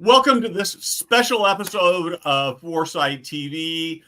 Welcome to this special episode of Foresight TV.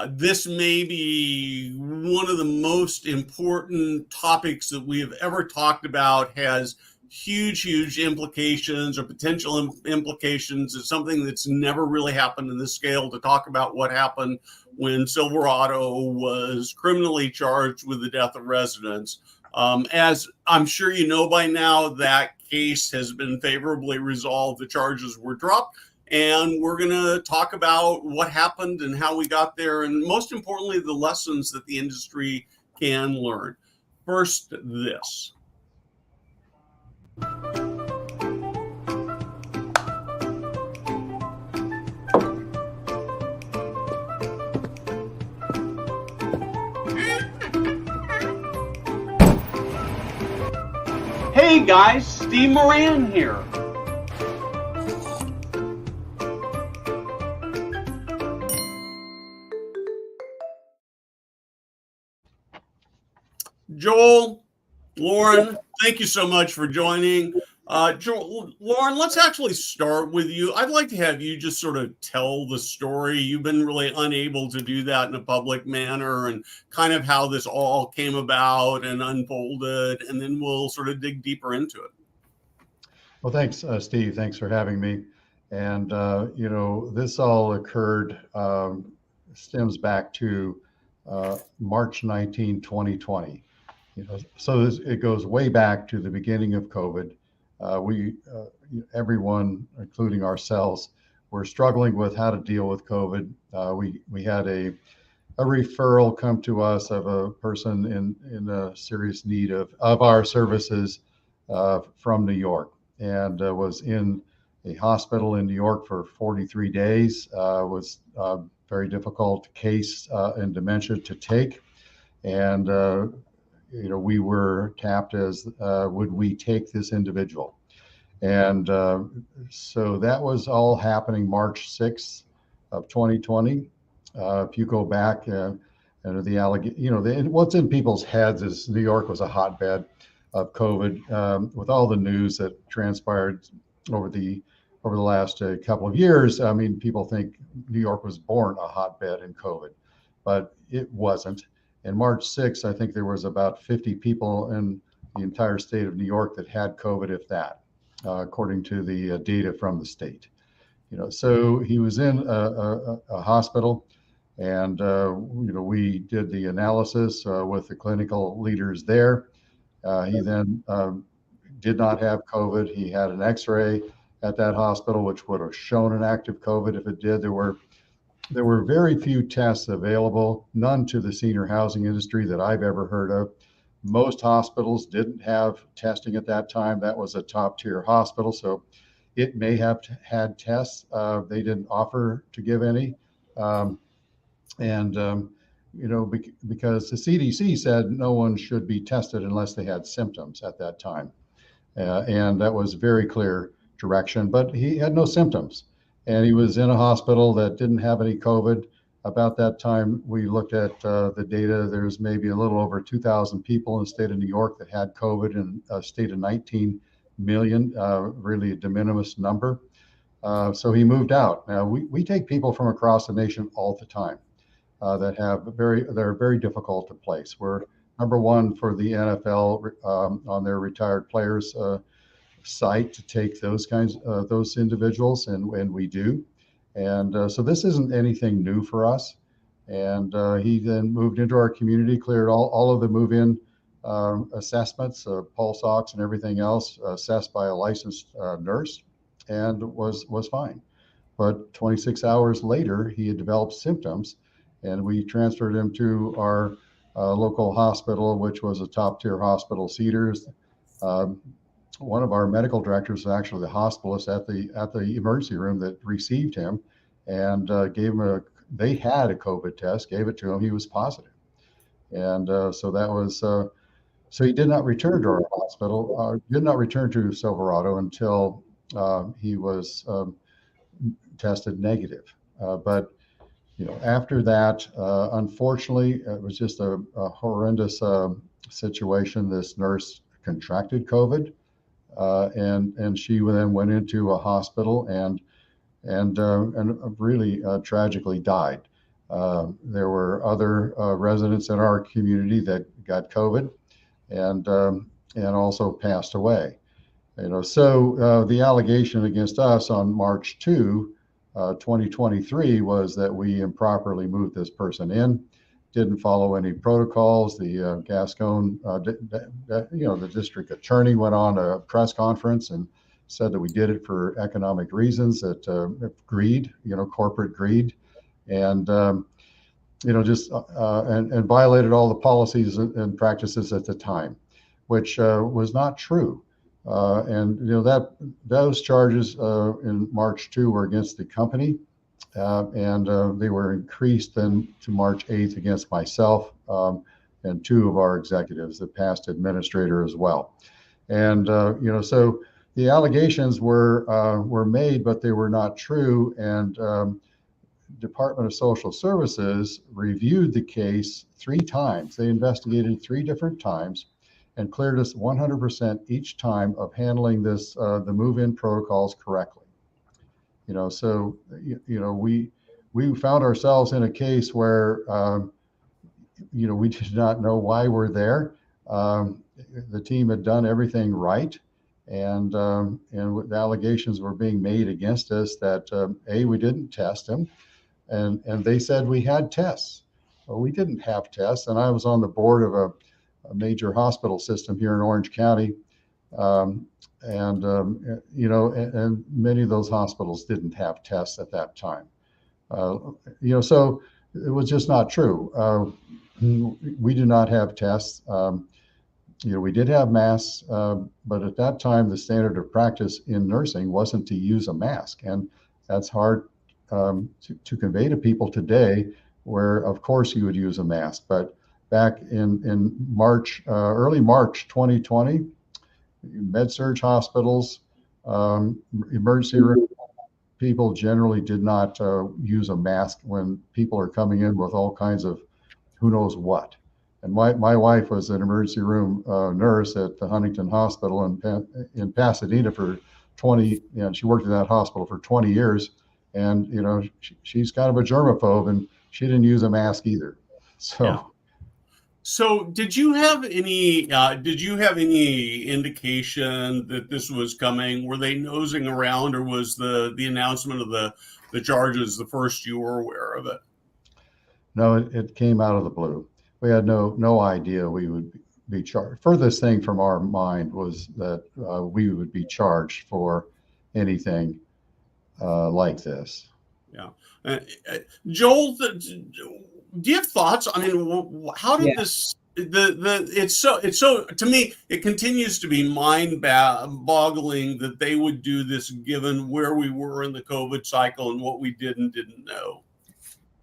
This may be one of the most important topics that we have ever talked about, has huge implications or potential implications. It's something that's never really happened in this scale, to talk about what happened when Silverado was criminally charged with the death of residents. As I'm sure you know by now, that case has been favorably resolved. The charges were dropped, and we're going to talk about what happened and how we got there, and most importantly, the lessons that the industry can learn. First, this. Hey guys, Steve Moran here. Joel, Loren, thank you so much for joining. Joel, Loren, let's actually start with you. I'd like to have you just sort of tell the story. You've been really unable to do that in a public manner, and kind of how this all came about and unfolded, and then we'll sort of dig deeper into it. Well, thanks, Steve. Thanks for having me. And, this all occurred, stems back to March 19, 2020. So it goes way back to the beginning of COVID. Everyone, including ourselves, were struggling with how to deal with COVID. We had a referral come to us of a person in a serious need of our services from New York, and was in a hospital in New York for 43 days. Was a very difficult case in dementia to take, and we were tapped as would we take this individual. And so that was all happening March 6th of 2020. If you go back, what's in people's heads is New York was a hotbed of COVID, with all the news that transpired over the last couple of years. I mean, people think New York was born a hotbed in COVID, but it wasn't. In March 6th, I think there was about 50 people in the entire state of New York that had COVID, if that, according to the data from the state. So he was in a hospital, and we did the analysis with the clinical leaders there. He then did not have COVID. He had an X-ray at that hospital, which would have shown an active COVID. If it did, there were very few tests available, none to the senior housing industry that I've ever heard of. Most hospitals didn't have testing at that time. That was a top tier hospital, so it may have had tests. They didn't offer to give any. Because the CDC said no one should be tested unless they had symptoms at that time. And that was very clear direction, but he had no symptoms. And he was in a hospital that didn't have any COVID. About that time, we looked at the data. There's maybe a little over 2,000 people in the state of New York that had COVID, in a state of 19 million, really a de minimis number. So he moved out. Now, we take people from across the nation all the time that are very difficult to place. We're number one for the NFL on their retired players site to take those individuals, and we do. And so this isn't anything new for us. And he then moved into our community, cleared all of the move-in assessments, pulse ox and everything else, assessed by a licensed nurse, and was fine. But 26 hours later, he had developed symptoms, and we transferred him to our local hospital, which was a top-tier hospital, Cedars. One of our medical directors was actually the hospitalist at the emergency room that received him, and gave him they had a COVID test, gave it to him. He was positive. And so that was, so he did not return to our hospital, did not return to Silverado until he was tested negative. But after that, unfortunately, it was just a horrendous situation. This nurse contracted COVID, and she then went into a hospital, and and really tragically died. There were other residents in our community that got COVID and also passed away. So the allegation against us on March 2, 2023, was that we improperly moved this person in, didn't follow any protocols. The Gascon, the district attorney went on a press conference and said that we did it for economic reasons, that greed, corporate greed, and and violated all the policies and practices at the time, which was not true. And those charges in March 2 were against the company, and they were increased then to March 8th against myself and two of our executives, the past administrator as well. And so the allegations were made, but they were not true. And Department of Social Services reviewed the case 3 times. They investigated 3 different times and cleared us 100% each time of handling this, the move-in protocols correctly. So we found ourselves in a case where we did not know why we're there. The team had done everything right, and the allegations were being made against us that we didn't test him, and they said we had tests. Well, we didn't have tests, and I was on the board of a major hospital system here in Orange County, and many of those hospitals didn't have tests at that time. So it was just not true. We do not have tests. We did have masks, but at that time, the standard of practice in nursing wasn't to use a mask, and that's hard to convey to people today, where of course you would use a mask. But back in March, early March 2020, med-surg hospitals, emergency room people generally did not use a mask when people are coming in with all kinds of who knows what. And my wife was an emergency room nurse at the Huntington Hospital in Pasadena for 20, she worked in that hospital for 20 years. And, she's kind of a germaphobe, and she didn't use a mask either. So. Yeah. So did you have any indication that this was coming? Were they nosing around, or was the announcement of the charges the first you were aware of it? No, it came out of the blue. We had no idea we would be charged. Furthest thing from our mind was that we would be charged for anything like this. Yeah. Joel, do you have thoughts? I mean, how did this? It's so to me, it continues to be mind-boggling that they would do this, given where we were in the COVID cycle and what we did and didn't know.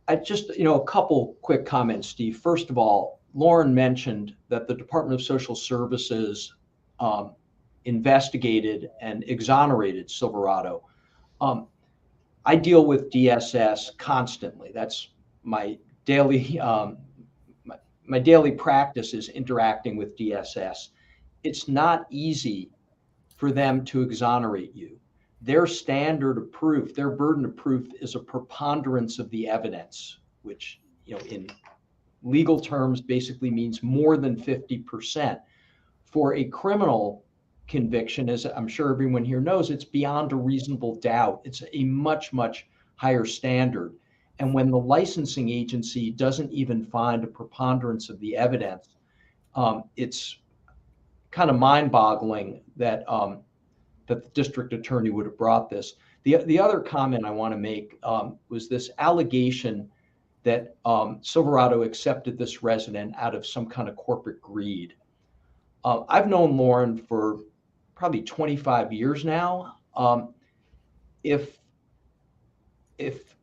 I just, a couple quick comments, Steve. First of all, Loren mentioned that the Department of Social Services investigated and exonerated Silverado. I deal with DSS constantly. That's my daily my daily practice is interacting with DSS. It's not easy for them to exonerate you. Their standard of proof, their burden of proof, is a preponderance of the evidence, which in legal terms basically means more than 50%. For a criminal conviction, as I'm sure everyone here knows, it's beyond a reasonable doubt. It's a much, much higher standard. And when the licensing agency doesn't even find a preponderance of the evidence, it's kind of mind-boggling that that the district attorney would have brought this. The other comment I want to make was this allegation that Silverado accepted this resident out of some kind of corporate greed. I've known Loren for probably 25 years now. If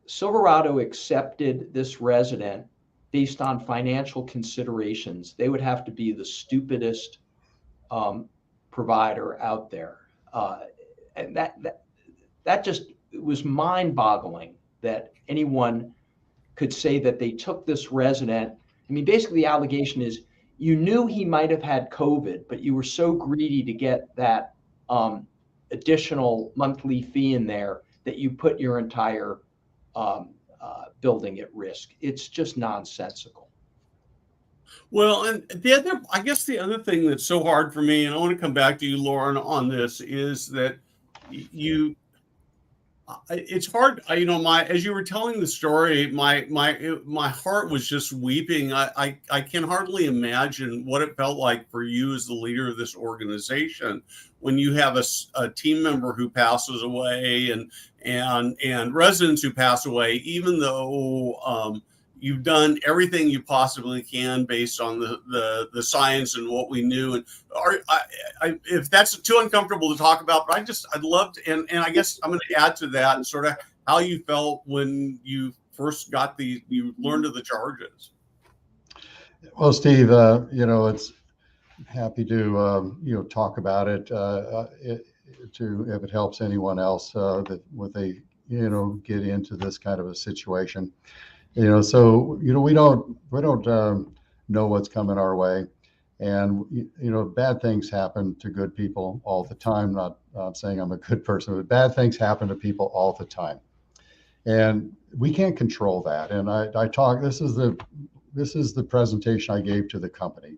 Silverado accepted this resident based on financial considerations, they would have to be the stupidest provider out there. And that just, it was mind-boggling that anyone could say that they took this resident. I mean, basically the allegation is you knew he might have had COVID, but you were so greedy to get that additional monthly fee in there that you put your entire building at risk. It's just nonsensical. Well, and I guess the other thing that's so hard for me, and I want to come back to you, Loren, on this, is that it's hard. As you were telling the story, my heart was just weeping. I can hardly imagine what it felt like for you as the leader of this organization when you have a team member who passes away and residents who pass away, even though you've done everything you possibly can based on the science and what we knew. And if that's too uncomfortable to talk about, but I'd love to, and I guess I'm going to add to that and sort of how you felt when you first you learned of the charges. Well, Steve, it's happy to, talk about it, if it helps anyone else that when they, get into this kind of a situation. So we don't know what's coming our way, and bad things happen to good people all the time. Not saying I'm a good person, but bad things happen to people all the time, and we can't control that. And I talk. This is the presentation I gave to the company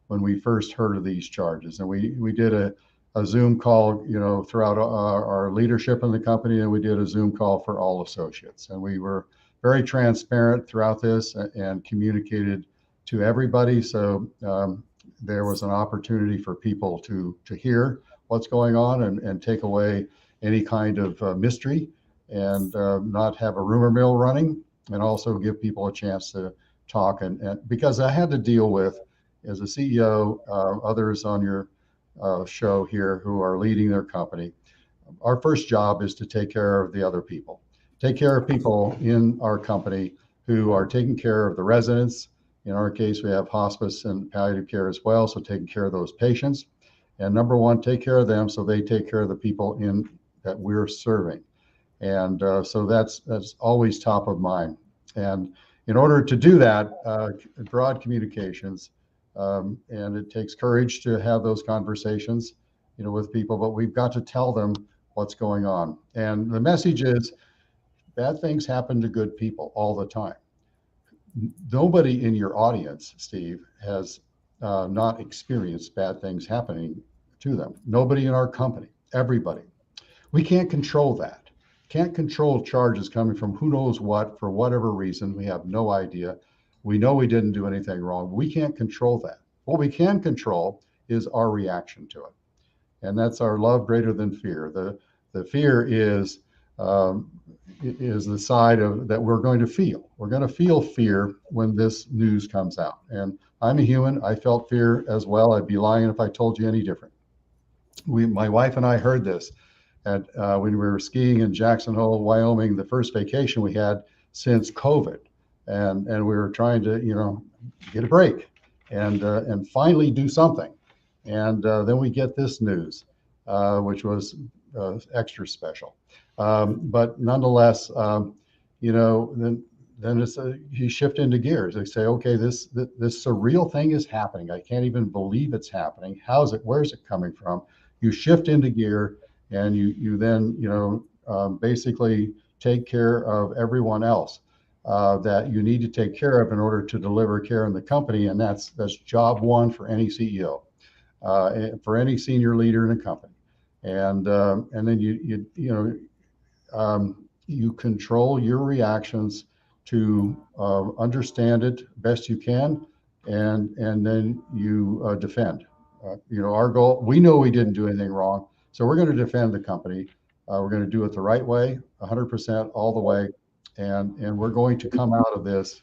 when we first heard of these charges, and we did a Zoom call, throughout our leadership in the company, and we did a Zoom call for all associates, and we were very transparent throughout this and communicated to everybody. So there was an opportunity for people to hear what's going on and take away any kind of mystery and not have a rumor mill running, and also give people a chance to talk. And because I had to deal with, as a CEO, others on your show here who are leading their company, our first job is to take care of the other people. Take care of people in our company who are taking care of the residents. In our case, we have hospice and palliative care as well, so taking care of those patients. And number one, take care of them so they take care of the people that we're serving. And so that's always top of mind. And in order to do that, broad communications, and it takes courage to have those conversations, with people, but we've got to tell them what's going on. And the message is, bad things happen to good people all the time. Nobody in your audience, Steve, has not experienced bad things happening to them. Nobody in our company, everybody. We can't control that. Can't control charges coming from who knows what for whatever reason. We have no idea. We know we didn't do anything wrong. We can't control that. What we can control is our reaction to it. And that's our love greater than fear. The fear is the side of that we're going to feel. We're going to feel fear when this news comes out. And I'm a human. I felt fear as well. I'd be lying if I told you any different. My wife and I heard this when we were skiing in Jackson Hole, Wyoming, the first vacation we had since COVID. And we were trying to, get a break and finally do something. And then we get this news, which was extra special. But nonetheless, then it's you shift into gears. They say, okay, this surreal thing is happening. I can't even believe it's happening. Where's it coming from? You shift into gear, and you then basically take care of everyone else that you need to take care of in order to deliver care in the company, and that's job one for any CEO, for any senior leader in a company. And then you control your reactions to understand it best you can, and then you defend. Our goal, we know we didn't do anything wrong, so we're going to defend the company. We're going to do it the right way, 100% all the way, and we're going to come out of this,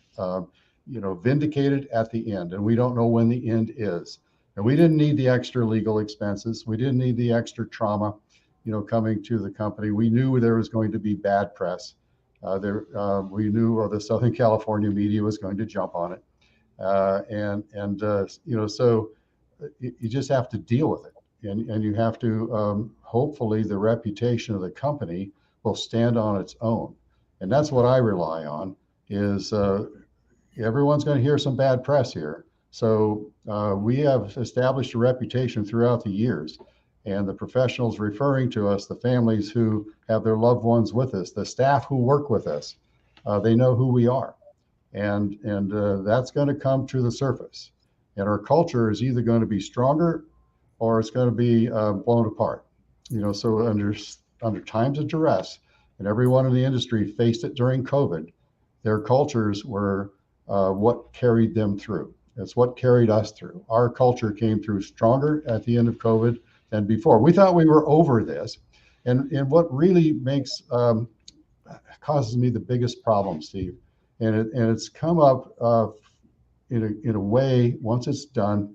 vindicated at the end. And we don't know when the end is. And we didn't need the extra legal expenses. We didn't need the extra trauma, coming to the company. We knew there was going to be bad press. We knew the Southern California media was going to jump on it. So you just have to deal with it. And you have to, hopefully the reputation of the company will stand on its own. And that's what I rely on is everyone's going to hear some bad press here. So we have established a reputation throughout the years And the professionals referring to us, the families who have their loved ones with us, the staff who work with us, they know who we are. And that's going to come to the surface. And our culture is either going to be stronger or it's going to be blown apart. So under times of duress, and everyone in the industry faced it during COVID, their cultures were what carried them through. It's what carried us through. Our culture came through stronger at the end of COVID than before. We thought we were over this. And what really causes me the biggest problem, Steve, and it's come up in a way, once it's done,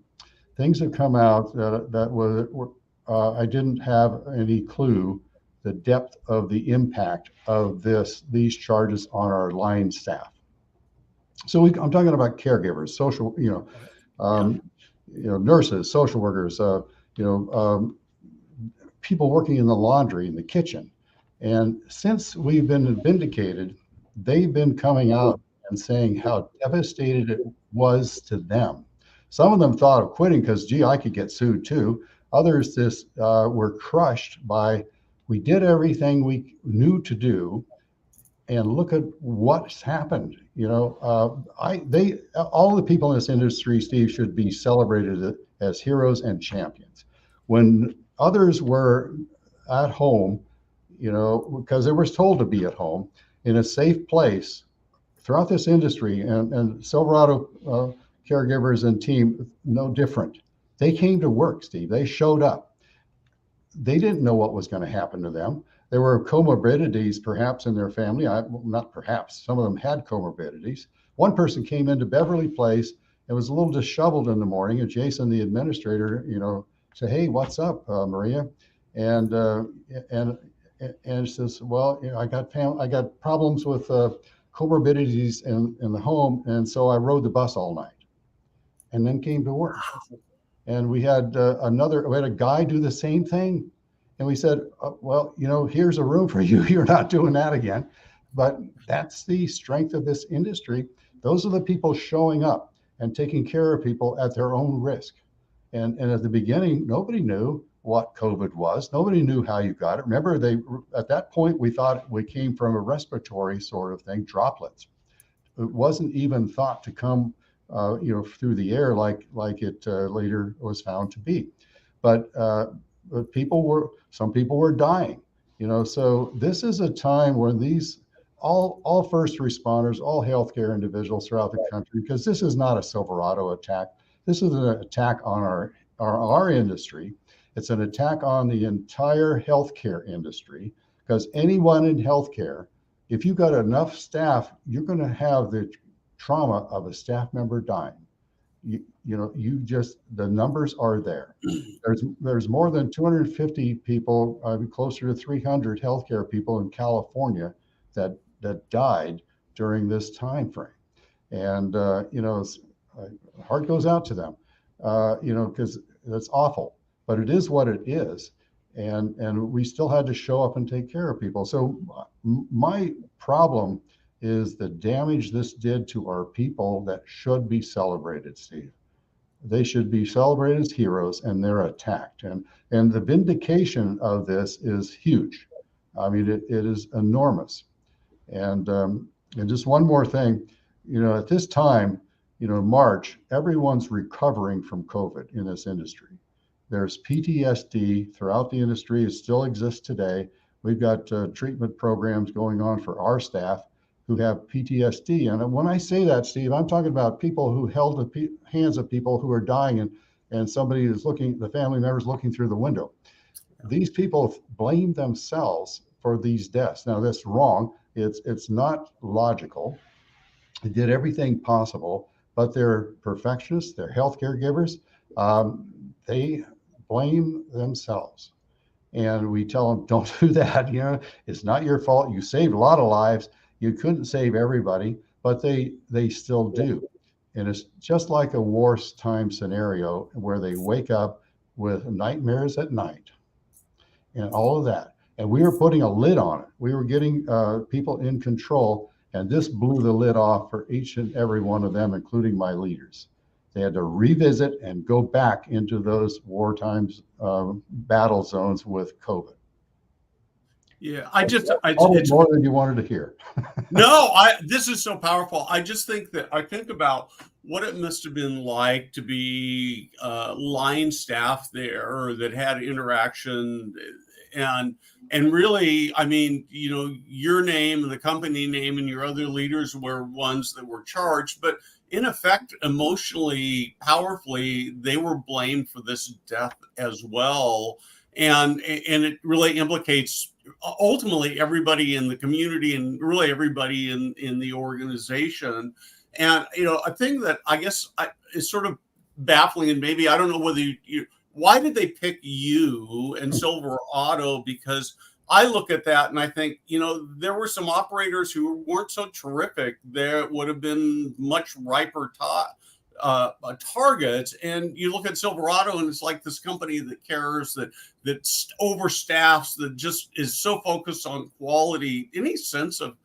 things have come out that were I didn't have any clue the depth of the impact of these charges on our line staff. So I'm talking about caregivers, social, nurses, social workers, people working in the laundry, in the kitchen. And since we've been vindicated, they've been coming out and saying how devastated it was to them. Some of them thought of quitting because, gee, I could get sued too. Others were crushed by, we did everything we knew to do, and look at what's happened. All the people in this industry, Steve, should be celebrated as heroes and champions. When others were at home, because they were told to be at home in a safe place throughout this industry, and Silverado caregivers and team, no different. They came to work, Steve. They showed up. They didn't know what was going to happen to them. There were comorbidities perhaps in their family. Not perhaps, some of them had comorbidities. One person came into Beverly Place and was a little disheveled in the morning, and Jason, the administrator, said, "Hey, what's up, Maria?" And she says, "Well, I got problems with comorbidities in the home, and so I rode the bus all night, and then came to work." And we had a guy do the same thing, and we said, "Well, here's a room for you. You're not doing that again." But that's the strength of this industry. Those are the people showing up and taking care of people at their own risk. And at the beginning, nobody knew what COVID was. Nobody knew how you got it. Remember, at that point, we thought we came from a respiratory sort of thing, droplets. It wasn't even thought to come, through the air like it later was found to be. But some people were dying. So this is a time when these all first responders, all healthcare individuals throughout the country, because this is not a Silverado attack. This is an attack on our industry. It's an attack on the entire healthcare industry, because anyone in healthcare, if you've got enough staff, you're going to have the trauma of a staff member dying. The numbers are there. There's more than 250 people, closer to 300 healthcare people in California that died during this time frame. And heart goes out to them, because that's awful. But it is what it is, and we still had to show up and take care of people. So my problem is the damage this did to our people that should be celebrated, Steve. They should be celebrated as heroes, and they're attacked. And the vindication of this is huge. I mean, it is enormous. And just one more thing, at this time, March, everyone's recovering from COVID in this industry. There's PTSD throughout the industry. It still exists today. We've got treatment programs going on for our staff who have PTSD. And when I say that, Steve, I'm talking about people who held the hands of people who are dying, and somebody is the family member's looking through the window. These people blame themselves for these deaths. Now, that's wrong. It's not logical. They did everything possible, but they're perfectionists, they're healthcare givers. They blame themselves. And we tell them, don't do that. It's not your fault. You saved a lot of lives. You couldn't save everybody, but they still do. And it's just like a wartime scenario where they wake up with nightmares at night and all of that. And we were putting a lid on it. We were getting people in control, and this blew the lid off for each and every one of them, including my leaders. They had to revisit and go back into those wartime battle zones with COVID. Yeah, More than you wanted to hear. No, this is so powerful. I just think that I think about what it must have been like to be line staff there that had interaction and really, I mean, you know, your name and the company name and your other leaders were ones that were charged, but in effect, emotionally, powerfully, they were blamed for this death as well. And it really implicates ultimately everybody in the community and really everybody in the organization. And, you know, a thing that I guess is sort of baffling, and maybe I don't know whether why did they pick you and Silverado? Because I look at that and I think, you know, there were some operators who weren't so terrific. There would have been much riper targets. And you look at Silverado and it's like this company that cares, that overstaffs, that just is so focused on quality. Any sense of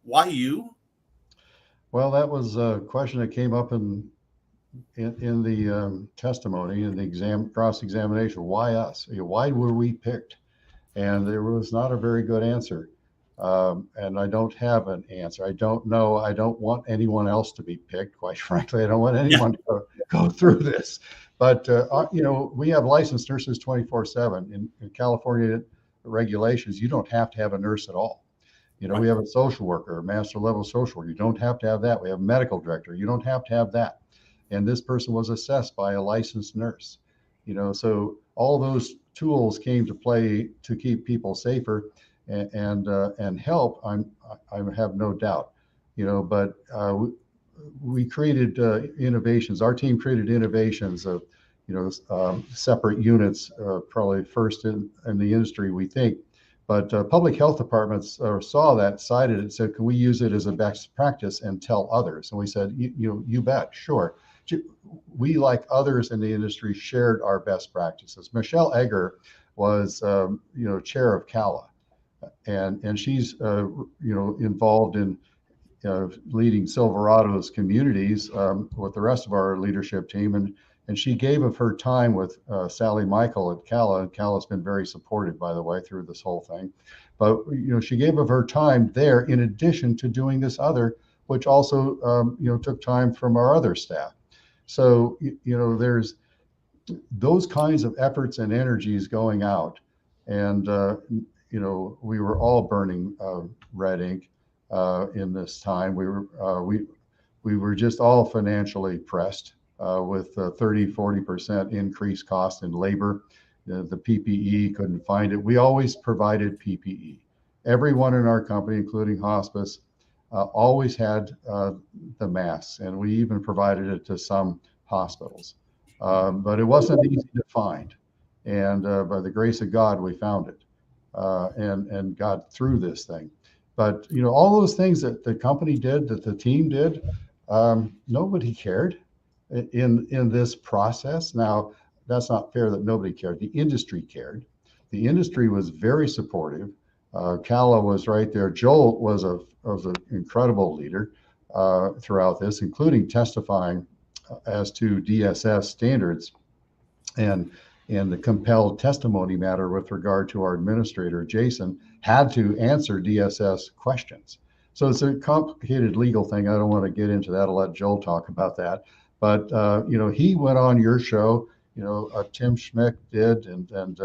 why you? Well, that was a question that came up in the testimony, in the cross-examination. Why us? Why were we picked? And there was not a very good answer. And I don't have an answer. I don't know. I don't want anyone else to be picked. Quite frankly, I don't want anyone to go through this. But, you know, we have licensed nurses 24/7. In California regulations, you don't have to have a nurse at all. You know, we have a social worker, a master level social worker. You don't have to have that. We have a medical director. You don't have to have that. And this person was assessed by a licensed nurse. You know, so all those tools came to play to keep people safer and help. I have no doubt. You know, but we created innovations. Our team created innovations of, you know, separate units, probably first in the industry, we think. But public health departments saw that, cited it, said, can we use it as a best practice and tell others? And we said, you bet, sure. We, like others in the industry, shared our best practices. Michelle Egger was, you know, chair of CALA, and she's, you know, involved in leading Silverado's communities with the rest of our leadership team, and she gave of her time with Sally Michael at CALA, and CALA's been very supportive, by the way, through this whole thing. But, you know, she gave of her time there in addition to doing this other, which also, you know, took time from our other staff. So, you know, there's those kinds of efforts and energies going out. And, you know, we were all burning red ink in this time. We were just all financially pressed with 30-40% increased cost in labor. The PPE, couldn't find it. We always provided PPE. Everyone in our company, including hospice, always had the masks, and we even provided it to some hospitals. But it wasn't easy to find. And by the grace of God, we found it and got through this thing. But, you know, all those things that the company did, that the team did, nobody cared in this process. Now, that's not fair that nobody cared. The industry cared. The industry was very supportive. CALA was right there. Joel was an incredible leader throughout this, including testifying as to DSS standards and the compelled testimony matter with regard to our administrator, Jason, had to answer DSS questions. So it's a complicated legal thing. I don't want to get into that. I'll let Joel talk about that. But, you know, he went on your show, you know, Tim Schmidt did, and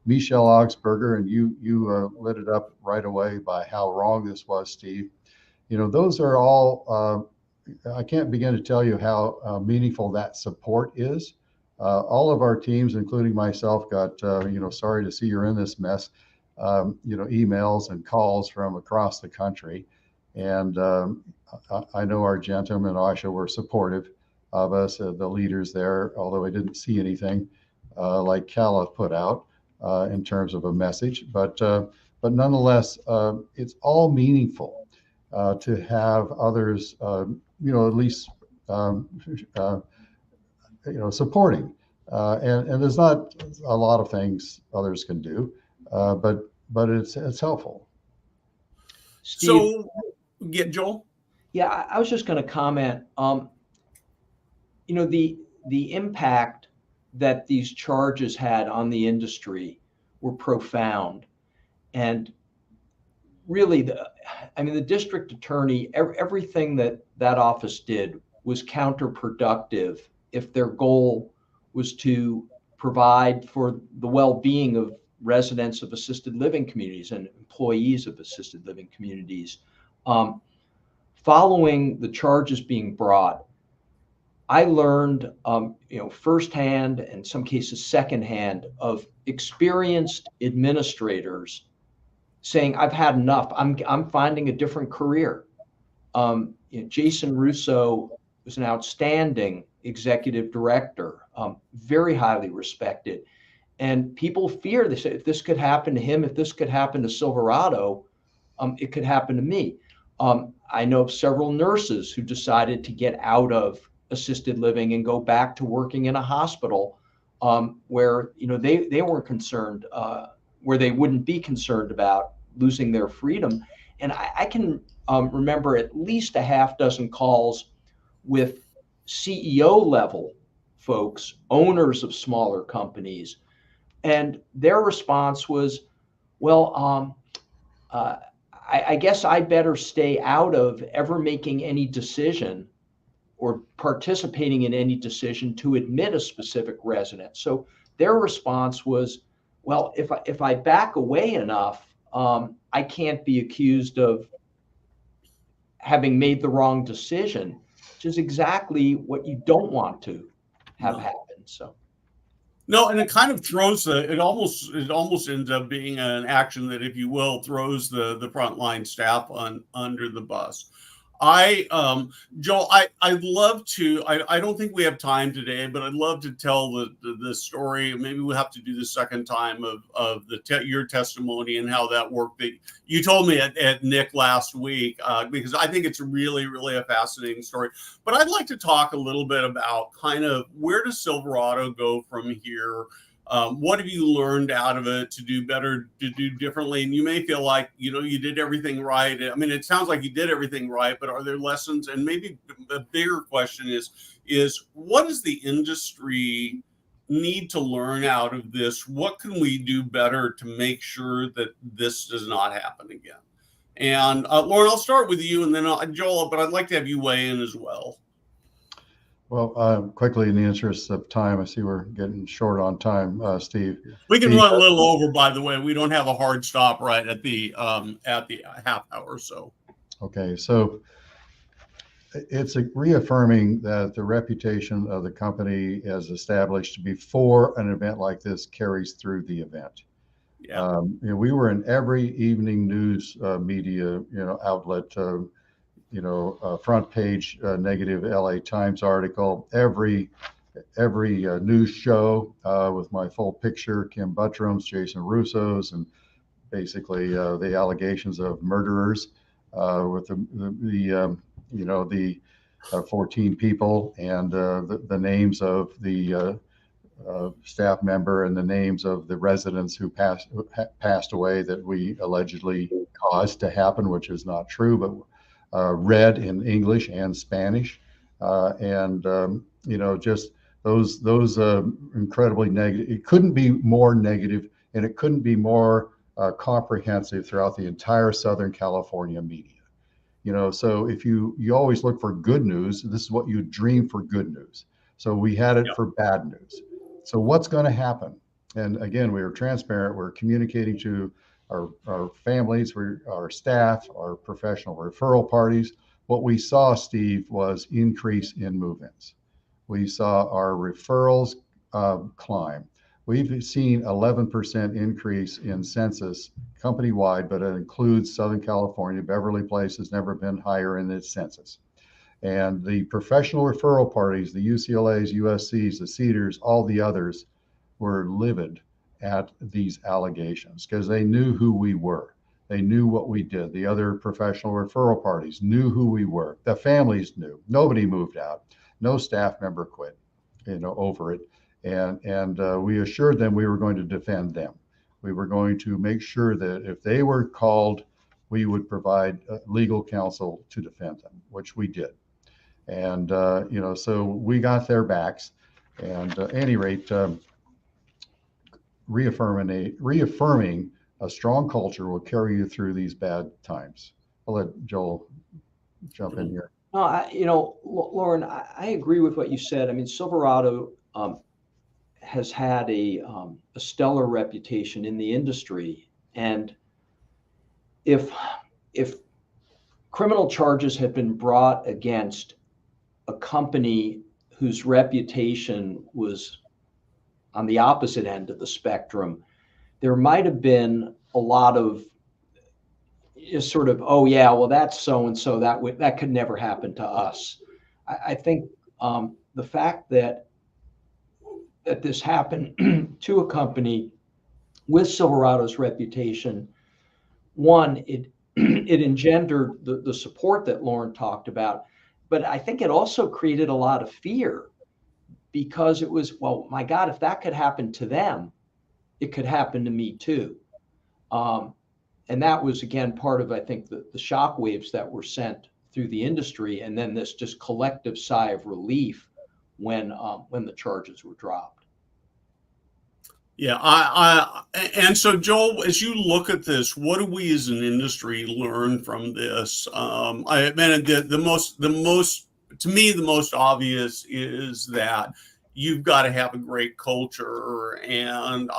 Michelle Augsburger, and you lit it up right away by how wrong this was, Steve. You know, those are all, I can't begin to tell you how meaningful that support is. All of our teams, including myself, got, you know, sorry to see you're in this mess, you know, emails and calls from across the country. And I know Argentum and Asha were supportive of us, the leaders there, although I didn't see anything like CALA put out in terms of a message. But nonetheless, it's all meaningful to have others, you know, at least, you know, supporting. And there's not a lot of things others can do, but it's helpful. Steve, So, get Joel. Yeah, I was just going to comment. the impact that these charges had on the industry were profound. And really, the district attorney, everything that office did was counterproductive if their goal was to provide for the well-being of residents of assisted living communities and employees of assisted living communities. Following the charges being brought, I learned, firsthand, and in some cases secondhand, of experienced administrators saying, "I've had enough. I'm finding a different career." Jason Russo was an outstanding executive director, very highly respected, and people fear. They say, if this could happen to him, if this could happen to Silverado, it could happen to me. I know of several nurses who decided to get out of assisted living and go back to working in a hospital, where they weren't concerned, where they wouldn't be concerned about losing their freedom. And I can remember at least a half dozen calls with CEO level folks, owners of smaller companies, and their response was, well, I guess I better stay out of ever making any decision or participating in any decision to admit a specific resident. So their response was, well, if I back away enough, I can't be accused of having made the wrong decision, which is exactly what you don't want to have happen. So. No, and it kind of throws it almost ends up being an action that, if you will, throws the frontline staff under the bus. Joel, I'd love to. I don't think we have time today, but I'd love to tell the story. Maybe we'll have to do the second time of your testimony and how that worked. That you told me at Nick last week, because I think it's really, really a fascinating story. But I'd like to talk a little bit about kind of where does Silverado go from here. What have you learned out of it to do better, to do differently? And you may feel like, you did everything right. I mean, it sounds like you did everything right, but are there lessons? And maybe a bigger question is what does the industry need to learn out of this? What can we do better to make sure that this does not happen again? And Loren, I'll start with you, and then Joel, but I'd like to have you weigh in as well. Well, quickly, in the interest of time, I see we're getting short on time, Steve. We can run a little over, by the way. We don't have a hard stop right at the half hour. So. Okay, so it's reaffirming that the reputation of the company as established before an event like this carries through the event. Yeah. We were in every evening news media, outlet. Front page negative LA Times article, every news show with my full picture, Kim Buttrom's, Jason Russo's, and basically the allegations of murderers with the 14 people and the names of the staff member and the names of the residents who passed away that we allegedly caused to happen, which is not true, but read in English and Spanish, and just those incredibly negative. It couldn't be more negative, and it couldn't be more comprehensive throughout the entire Southern California media. So if you always look for good news, this is what you dream for good news. So we had it for bad news. So what's going to happen? And again, we were transparent. We're communicating to our families, our staff, our professional referral parties. What we saw, Steve, was increase in move-ins. We saw our referrals climb. We've seen 11% increase in census company-wide, but it includes Southern California. Beverly Place has never been higher in its census. And the professional referral parties, the UCLAs, USCs, the Cedars, all the others were livid at these allegations because they knew who we were. They knew what we did. The other professional referral parties knew who we were. The families knew. Nobody moved out. No staff member quit, over it. And we assured them we were going to defend them. We were going to make sure that if they were called, we would provide legal counsel to defend them, which we did. And, so we got their backs. And at any rate, reaffirming a strong culture will carry you through these bad times. I'll let Joel jump in here. No, Loren, I agree with what you said. I mean, Silverado has had a stellar reputation in the industry, and if criminal charges had been brought against a company whose reputation was on the opposite end of the spectrum, there might have been a lot of sort of, oh yeah, well that's so and so, that could never happen to us. I think the fact that this happened to a company with Silverado's reputation, one, it engendered the support that Loren talked about, but I think it also created a lot of fear, because it was, well, my God, if that could happen to them, it could happen to me too. And that was, again, part of, I think, the shock waves that were sent through the industry, and then this just collective sigh of relief when the charges were dropped. Yeah, and so Joel, as you look at this, what do we as an industry learn from this? The most to me, the most obvious is that you've got to have a great culture, and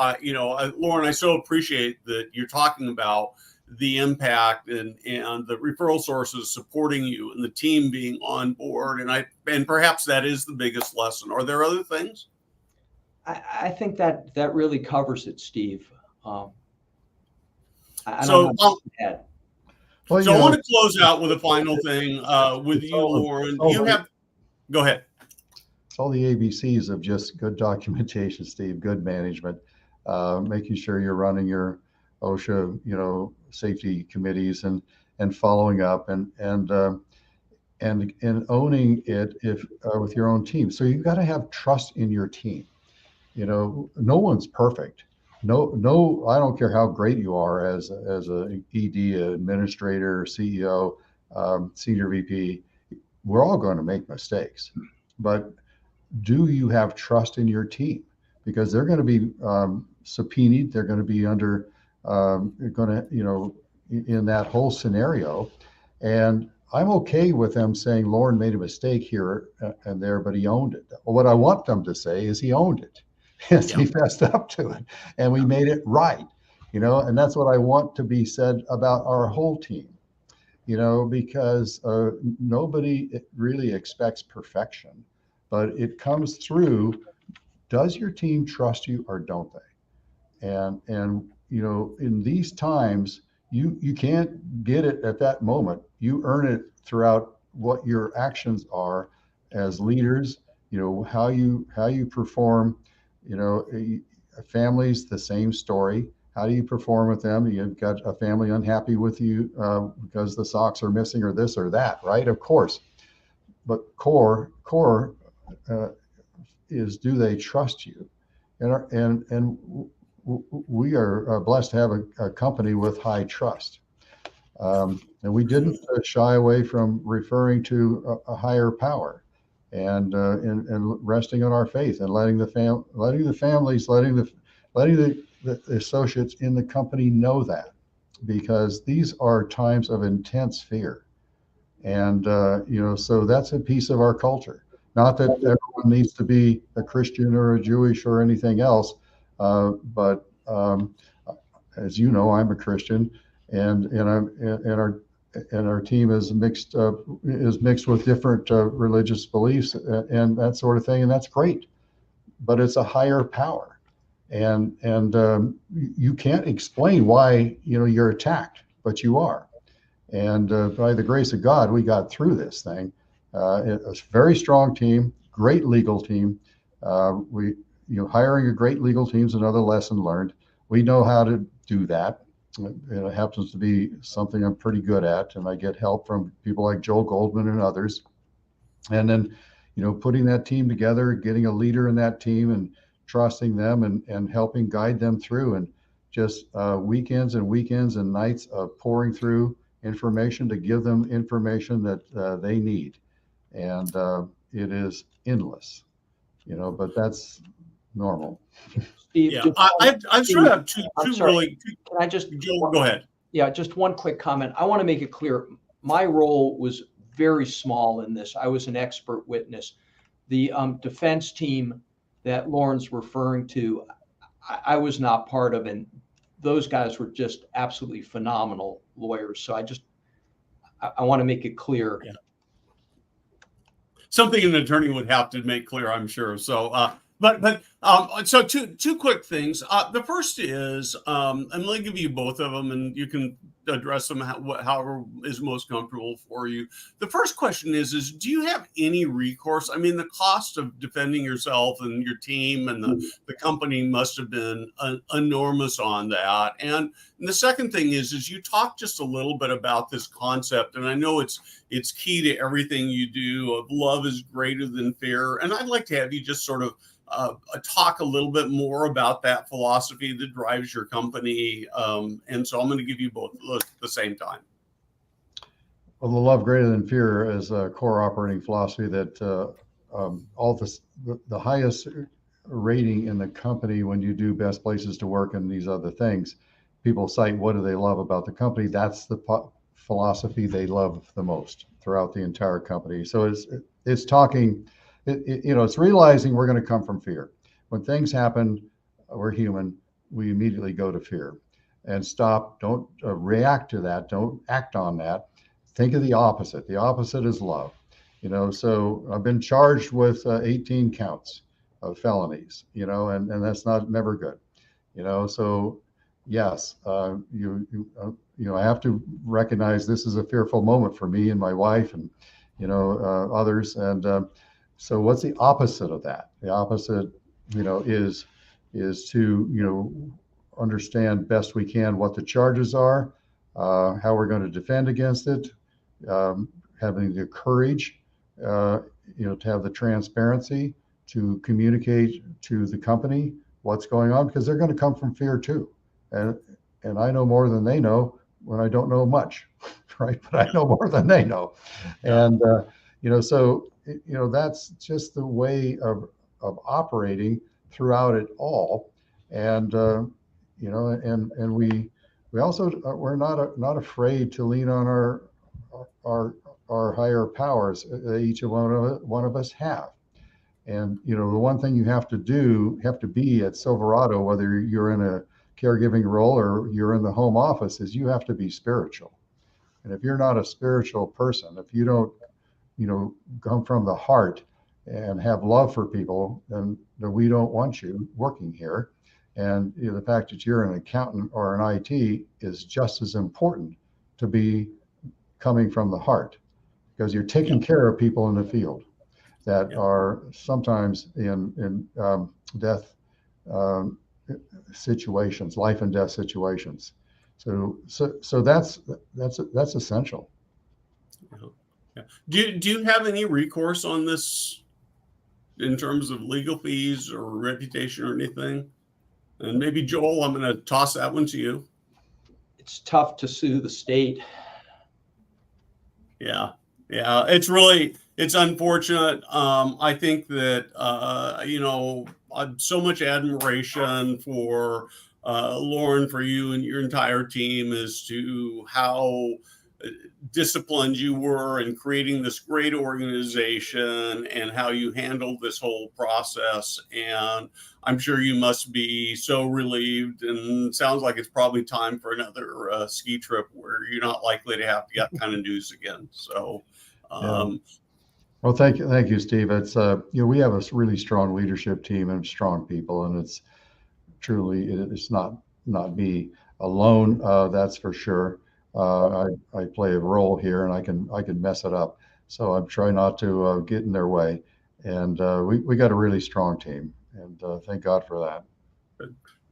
Loren, I so appreciate that you're talking about the impact and the referral sources supporting you and the team being on board, and perhaps that is the biggest lesson. Are there other things? I think that really covers it, Steve. I So want to close out with a final thing with you, Loren. Go ahead. It's all the ABCs of just good documentation, Steve, good management, making sure you're running your OSHA, safety committees and following up and owning it with your own team. So you've got to have trust in your team. No one's perfect. No, I don't care how great you are as a ED, administrator, CEO, senior VP. We're all going to make mistakes, but do you have trust in your team? Because they're going to be subpoenaed. They're going to be in that whole scenario. And I'm okay with them saying Loren made a mistake here and there, but he owned it. Well, what I want them to say is he owned it. Yes, he fessed up to it, and we made it right. And that's what I want to be said about our whole team. Because nobody really expects perfection, but it comes through. Does your team trust you or don't they? And in these times, you can't get it at that moment. You earn it throughout what your actions are as leaders. How you perform. Families, the same story. How do you perform with them? You've got a family unhappy with you because the socks are missing or this or that, right? Of course. But core is, do they trust you? And we are blessed to have a company with high trust. And we didn't shy away from referring to a higher power. And resting on our faith and letting the families, letting the associates in the company know that, because these are times of intense fear, and so that's a piece of our culture. Not that everyone needs to be a Christian or a Jewish or anything else, but as you know, I'm a Christian, and our team is mixed with different religious beliefs and that sort of thing, and that's great. But it's a higher power, and you can't explain why you're attacked, but you are. And by the grace of God, we got through this thing. A very strong team, great legal team. Hiring a great legal team is another lesson learned. We know how to do that. It happens to be something I'm pretty good at, and I get help from people like Joel Goldman and others. And then, putting that team together, getting a leader in that team and trusting them and helping guide them through, and just weekends and nights of pouring through information to give them information that they need. and it is endless, but that's normal. Steve, Yeah, just I sort of have two I'm sorry. really. Can I just Joel, go ahead. Yeah, just one quick comment. I want to make it clear. My role was very small in this. I was an expert witness. The defense team that Loren's referring to, I was not part of, and those guys were just absolutely phenomenal lawyers. So I want to make it clear. Yeah. Something an attorney would have to make clear, I'm sure. So, so two quick things. The first is, I'm going to give you both of them, and you can address them however is most comfortable for you. The first question is do you have any recourse? I mean, the cost of defending yourself and your team and the company must have been enormous on that. And the second thing is you talked just a little bit about this concept, and I know it's key to everything you do of love is greater than fear. And I'd like to have you just sort of talk a little bit more about that philosophy that drives your company. And so I'm going to give you both at the same time. Well, the love greater than fear is a core operating philosophy that all the highest rating in the company when you do best places to work and these other things, people cite what do they love about the company. That's the philosophy they love the most throughout the entire company. So it's talking, it's realizing we're going to come from fear. When things happen, we're human. We immediately go to fear and stop. Don't react to that. Don't act on that. Think of the opposite. The opposite is love. So I've been charged with 18 counts of felonies, and that's never good. So yes, I have to recognize this is a fearful moment for me and my wife and, others. And so what's the opposite of that? The opposite, is to, understand best we can what the charges are, how we're going to defend against it, having the courage, to have the transparency to communicate to the company what's going on, because they're going to come from fear too. And I know more than they know when I don't know much, right? But I know more than they know. And, so, that's just the way of operating throughout it all. And, and we also, we're not afraid to lean on our higher powers. Each one of us have. And, the one thing you have to be at Silverado, whether you're in a caregiving role or you're in the home office, is you have to be spiritual. And if you're not a spiritual person, if you don't, come from the heart and have love for people, then we don't want you working here. And the fact that you're an accountant or an IT is just as important to be coming from the heart, because you're taking care of people in the field that are sometimes in death situations, life and death situations. So that's essential. Yeah. Do you have any recourse on this in terms of legal fees or reputation or anything? And maybe Joel, I'm going to toss that one to you. It's tough to sue the state. Yeah. It's unfortunate. I think that, so much admiration for Loren, for you and your entire team as to how disciplined you were in creating this great organization and how you handled this whole process. And I'm sure you must be so relieved, and it sounds like it's probably time for another ski trip where you're not likely to have to get kind of news again. So, well, thank you, Steve. It's we have a really strong leadership team and strong people, and it's truly, it's not me alone. That's for sure. I play a role here, and I can mess it up. So I'm trying not to get in their way. And we got a really strong team, and thank God for that.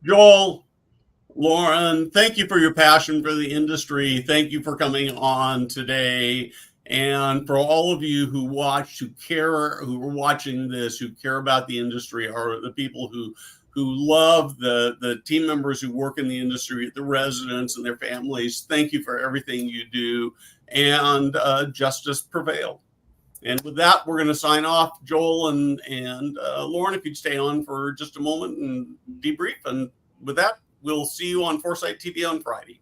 Joel, Loren, thank you for your passion for the industry. Thank you for coming on today. And for all of you who watch, who are watching this, who care about the industry, are the people who love the team members who work in the industry, the residents and their families. Thank you for everything you do. And justice prevailed. And with that, we're going to sign off. Joel and Loren, if you'd stay on for just a moment and debrief. And with that, we'll see you on Foresight TV on Friday.